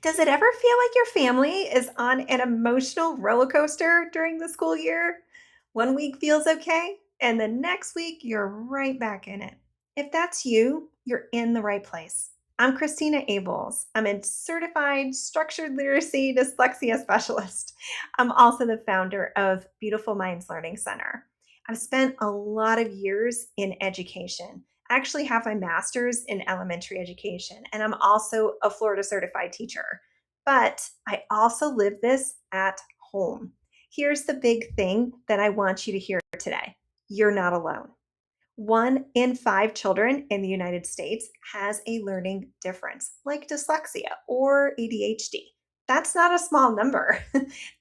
Does it ever feel like your family is on an emotional roller coaster during the school year? One week feels okay, and the next week you're right back in it. If that's you, you're in the right place. I'm Christina Ables. I'm a certified structured literacy dyslexia specialist. I'm also the founder of Beautiful Minds Learning Center. I've spent a lot of years in education. I actually have my master's in elementary education, and I'm also a Florida certified teacher. But I also live this at home. Here's the big thing that I want you to hear today: you're not alone. 1 in 5 children in the United States has a learning difference, like dyslexia or ADHD. That's not a small number.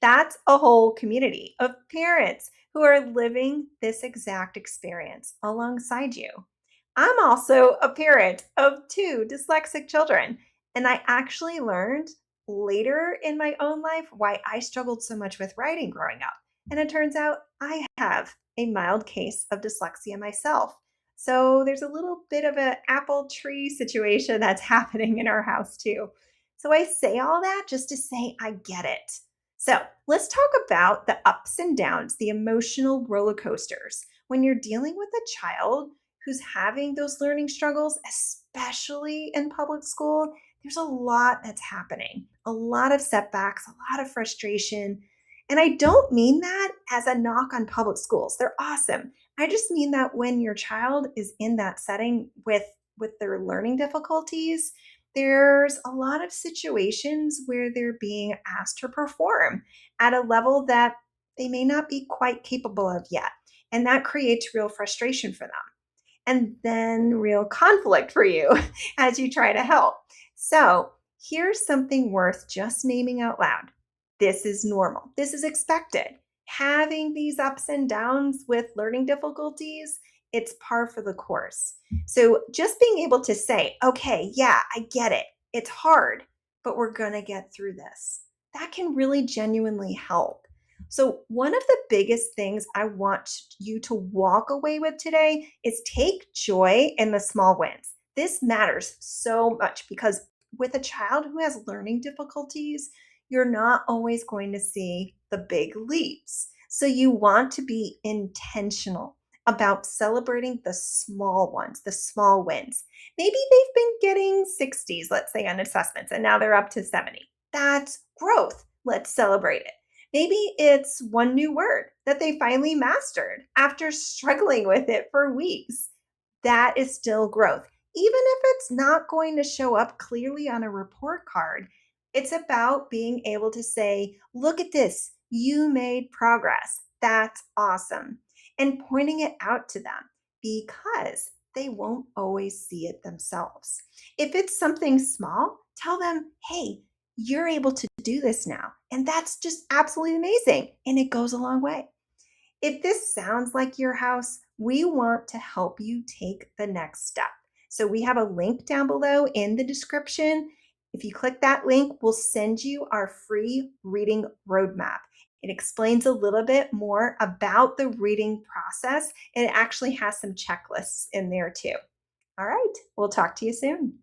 That's a whole community of parents who are living this exact experience alongside you. I'm also a parent of two dyslexic children, and I actually learned later in my own life why I struggled so much with writing growing up. And it turns out I have a mild case of dyslexia myself. So there's a little bit of an apple tree situation that's happening in our house too. So I say all that just to say I get it. So let's talk about the ups and downs, the emotional roller coasters when you're dealing with a child who's having those learning struggles, especially in public school. There's a lot that's happening, a lot of setbacks, a lot of frustration. And I don't mean that as a knock on public schools. They're awesome. I just mean that when your child is in that setting with their learning difficulties, there's a lot of situations where they're being asked to perform at a level that they may not be quite capable of yet. And that creates real frustration for them and then real conflict for you as you try to help. So, here's something worth just naming out loud: this is normal, this is expected. Having these ups and downs with learning difficulties, it's par for the course. So, just being able to say, okay, yeah, I get it, it's hard, but we're going to get through this, that can really genuinely help. So, one of the biggest things I want you to walk away with today is take joy in the small wins. This matters so much because with a child who has learning difficulties, you're not always going to see the big leaps. So, you want to be intentional about celebrating the small ones, the small wins. Maybe they've been getting 60s, let's say, on assessments, and now they're up to 70. That's growth. Let's celebrate it. Maybe it's one new word that they finally mastered after struggling with it for weeks. That is still growth. Even if it's not going to show up clearly on a report card, it's about being able to say, look at this, you made progress. That's awesome. And pointing it out to them because they won't always see it themselves. If it's something small, tell them, hey, you're able to do this now. And that's just absolutely amazing. And it goes a long way. If this sounds like your house, we want to help you take the next step. So we have a link down below in the description. If you click that link, we'll send you our free reading roadmap. It explains a little bit more about the reading process, and it actually has some checklists in there too. All right, we'll talk to you soon.